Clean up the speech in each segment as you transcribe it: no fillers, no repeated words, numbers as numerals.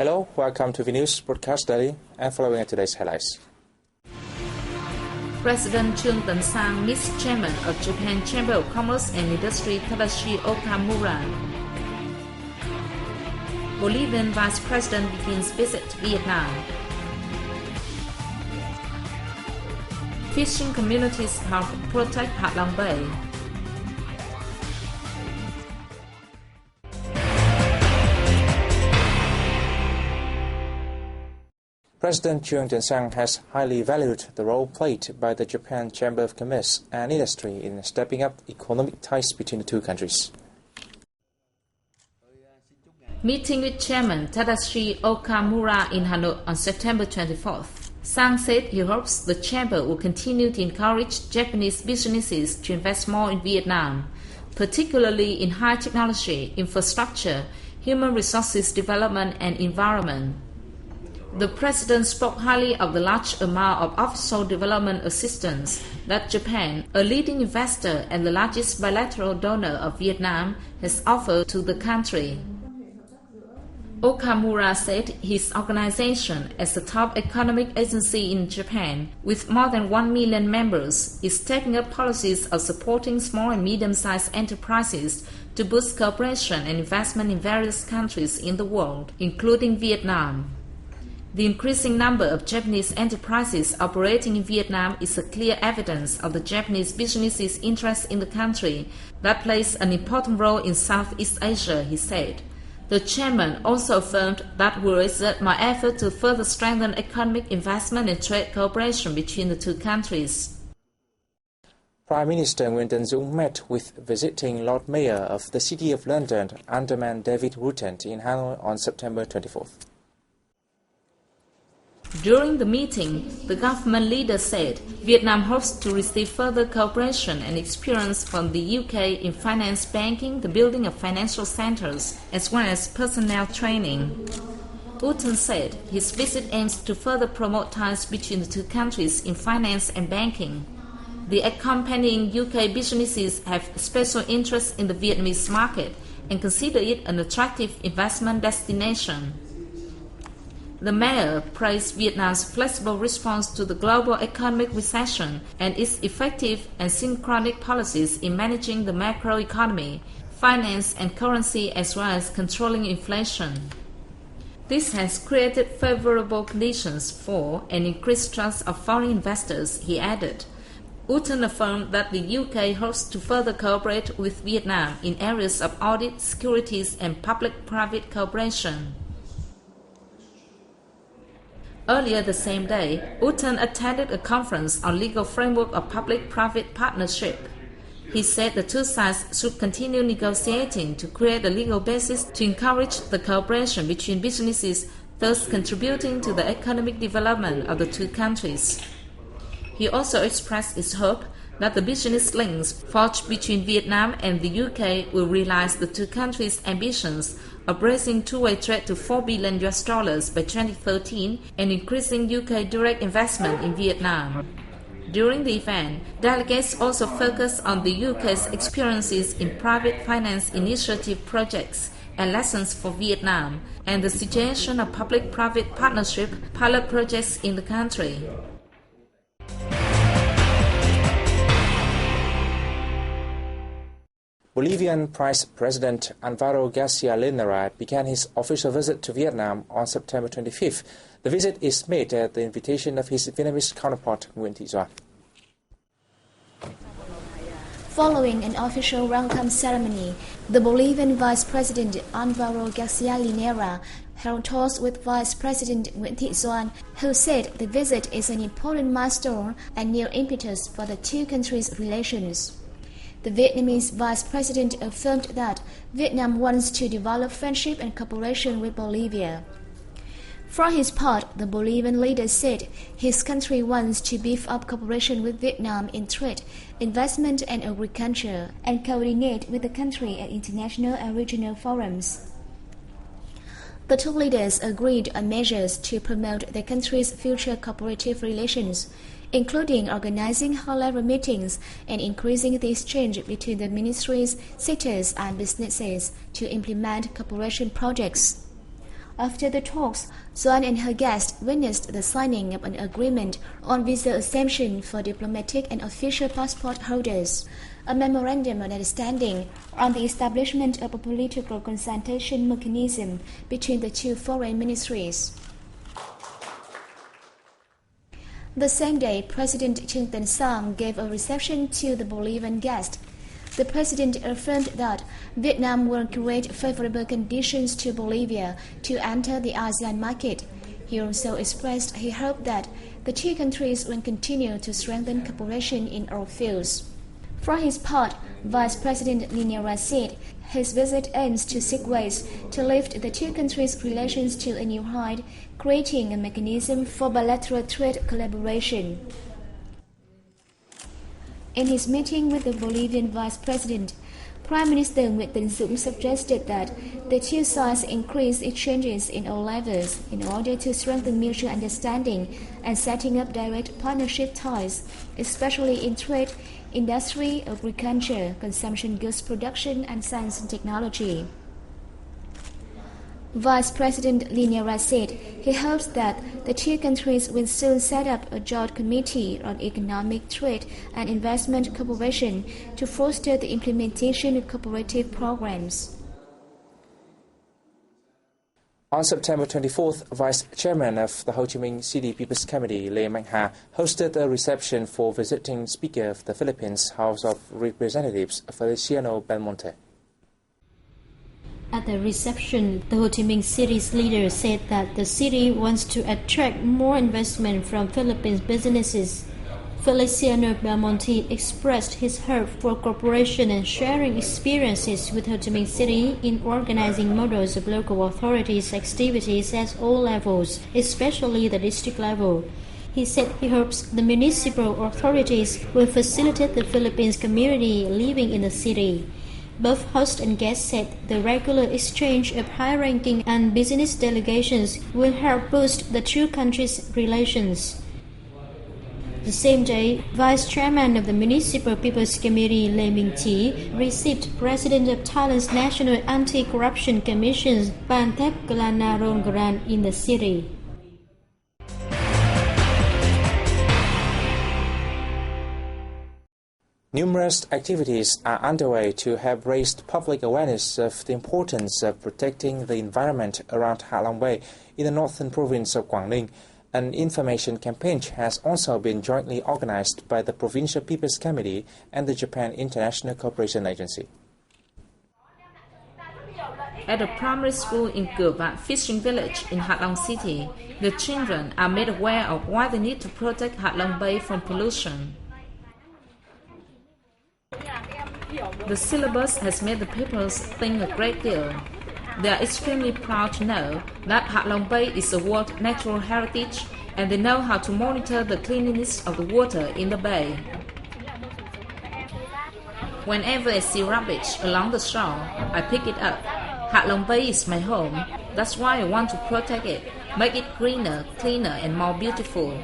Hello, welcome to the News Broadcast Daily and following today's highlights. President Chung Tae-sang meets Chairman of Japan Chamber of Commerce and Industry Tadashi Okamura. Bolivian Vice President begins visit to Vietnam. Fishing communities help protect Hạ Long Bay. President Chung Tae-sang has highly valued the role played by the Japan Chamber of Commerce and Industry in stepping up economic ties between the two countries. Meeting with Chairman Tadashi Okamura in Hanoi on September 24th, Sang said he hopes the Chamber will continue to encourage Japanese businesses to invest more in Vietnam, particularly in high technology, infrastructure, human resources development and environment. The President spoke highly of the large amount of official development assistance that Japan, a leading investor and the largest bilateral donor of Vietnam, has offered to the country. Okamura said his organization, as the top economic agency in Japan, with more than 1 million members, is taking up policies of supporting small and medium-sized enterprises to boost cooperation and investment in various countries in the world, including Vietnam. The increasing number of Japanese enterprises operating in Vietnam is a clear evidence of the Japanese businesses' interest in the country that plays an important role in Southeast Asia, he said. The chairman also affirmed that will exert more effort to further strengthen economic investment and trade cooperation between the two countries. Prime Minister Nguyễn Tấn Dũng met with visiting Lord Mayor of the City of London, Alderman David Rutten, in Hanoi on September 24th. During the meeting, the government leader said Vietnam hopes to receive further cooperation and experience from the UK in finance banking, the building of financial centers, as well as personnel training. Rutten said his visit aims to further promote ties between the two countries in finance and banking. The accompanying UK businesses have special interest in the Vietnamese market and consider it an attractive investment destination. The mayor praised Vietnam's flexible response to the global economic recession and its effective and synchronic policies in managing the macroeconomy, finance and currency, as well as controlling inflation. This has created favorable conditions for and increased trust of foreign investors, he added. Rutten affirmed that the UK hopes to further cooperate with Vietnam in areas of audit, securities and public-private cooperation. Earlier the same day, Rutten attended a conference on legal framework of public-private partnership. He said the two sides should continue negotiating to create a legal basis to encourage the cooperation between businesses, thus contributing to the economic development of the two countries. He also expressed his hope that the business links forged between Vietnam and the UK will realize the two countries' ambitions of raising two-way trade to $4 billion by 2013 and increasing UK direct investment in Vietnam. During the event, delegates also focused on the UK's experiences in private finance initiative projects and lessons for Vietnam, and the situation of public-private partnership pilot projects in the country. Bolivian Vice President Alvaro Garcia Linera began his official visit to Vietnam on September 25th. The visit is made at the invitation of his Vietnamese counterpart, Nguyễn Thị Doan. Following an official welcome ceremony, the Bolivian Vice President Alvaro Garcia Linera held talks with Vice President Nguyễn Thị Doan, who said the visit is an important milestone and new impetus for the two countries' relations. The Vietnamese Vice President affirmed that Vietnam wants to develop friendship and cooperation with Bolivia. For his part, the Bolivian leader said his country wants to beef up cooperation with Vietnam in trade, investment and agriculture, and coordinate with the country at international and regional forums. The two leaders agreed on measures to promote their countries' future cooperative relations, including organizing high-level meetings and increasing the exchange between the ministries, sectors and businesses to implement cooperation projects. After the talks, Doan and her guest witnessed the signing of an agreement on visa exemption for diplomatic and official passport holders, a memorandum of understanding on the establishment of a political consultation mechanism between the two foreign ministries. The same day, President Trương Tấn Sang gave a reception to the Bolivian guest. The president affirmed that Vietnam will create favorable conditions to Bolivia to enter the ASEAN market. He also expressed his hope that the two countries will continue to strengthen cooperation in all fields. For his part, Vice President Linera said his visit aims to seek ways to lift the two countries' relations to a new height, creating a mechanism for bilateral trade collaboration. In his meeting with the Bolivian Vice President, Prime Minister Nguyễn Tấn Dũng suggested that the two sides increase exchanges in all levels in order to strengthen mutual understanding and setting up direct partnership ties, especially in trade, industry, agriculture, consumption goods production, and science and technology. Vice President Linera said he hopes that the two countries will soon set up a joint committee on economic, trade, and investment cooperation to foster the implementation of cooperative programs. On September 24th, Vice Chairman of the Ho Chi Minh City People's Committee, Lê Mạnh Hà, hosted a reception for visiting Speaker of the Philippines House of Representatives, Feliciano Belmonte. At the reception, the Ho Chi Minh City's leader said that the city wants to attract more investment from Philippines businesses. Feliciano Belmonte expressed his hope for cooperation and sharing experiences with Ho Chi Minh City in organizing models of local authorities' activities at all levels, especially the district level. He said he hopes the municipal authorities will facilitate the Philippines community living in the city. Both host and guest said the regular exchange of high-ranking and business delegations will help boost the two countries' relations. The same day, Vice Chairman of the Municipal People's Committee, Lê Minh Chí, received President of Thailand's National Anti-Corruption Commission, Pantep Kalanarongaran, in the city. Numerous activities are underway to help raise public awareness of the importance of protecting the environment around Ha Long Bay in the northern province of Quảng Ninh. An information campaign has also been jointly organized by the Provincial People's Committee and the Japan International Cooperation Agency. At a primary school in Cửa Vạn Fishing Village in Ha Long City, the children are made aware of why they need to protect Ha Long Bay from pollution. The syllabus has made the pupils think a great deal. They are extremely proud to know that Ha Long Bay is a World Natural Heritage, and they know how to monitor the cleanliness of the water in the bay. Whenever I see rubbish along the shore, I pick it up. Ha Long Bay is my home. That's why I want to protect it, make it greener, cleaner, and more beautiful.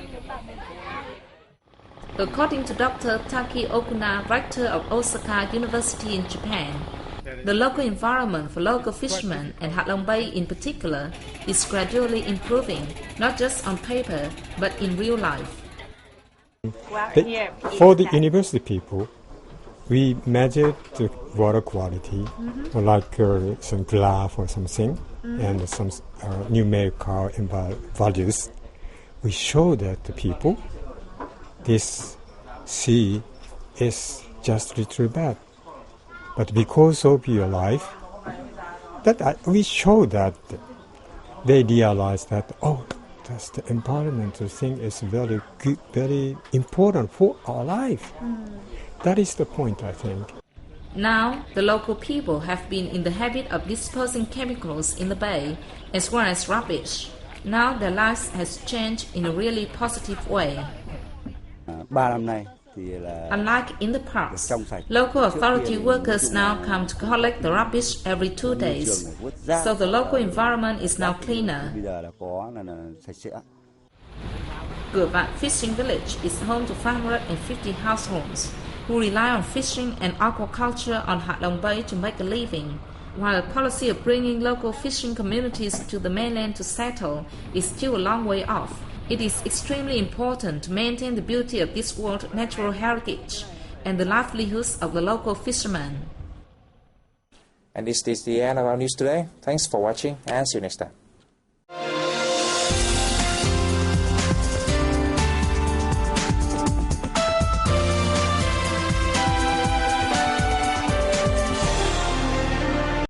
According to Dr. Taki Okuna, rector of Osaka University in Japan, the local environment for local fishermen and Ha Long Bay in particular is gradually improving, not just on paper, but in real life. For the university people, we measured the water quality, like some graph or something, and some numerical values. We show that the people, this sea is just a little bad. But because of your life, that we show that they realize that, that's the environmental thing is very good, very important for our life. That is the point, I think. Now, the local people have been in the habit of disposing chemicals in the bay, as well as rubbish. Now their lives has changed in a really positive way. Unlike in the past, local authority workers now come to collect the rubbish every 2 days, so the local environment is now cleaner. Cửa Vạn Fishing Village is home to 550 households who rely on fishing and aquaculture on Ha Long Bay to make a living. While a policy of bringing local fishing communities to the mainland to settle is still a long way off, it is extremely important to maintain the beauty of this world natural heritage and the livelihoods of the local fishermen. And this is the end of our news today. Thanks for watching and see you next time.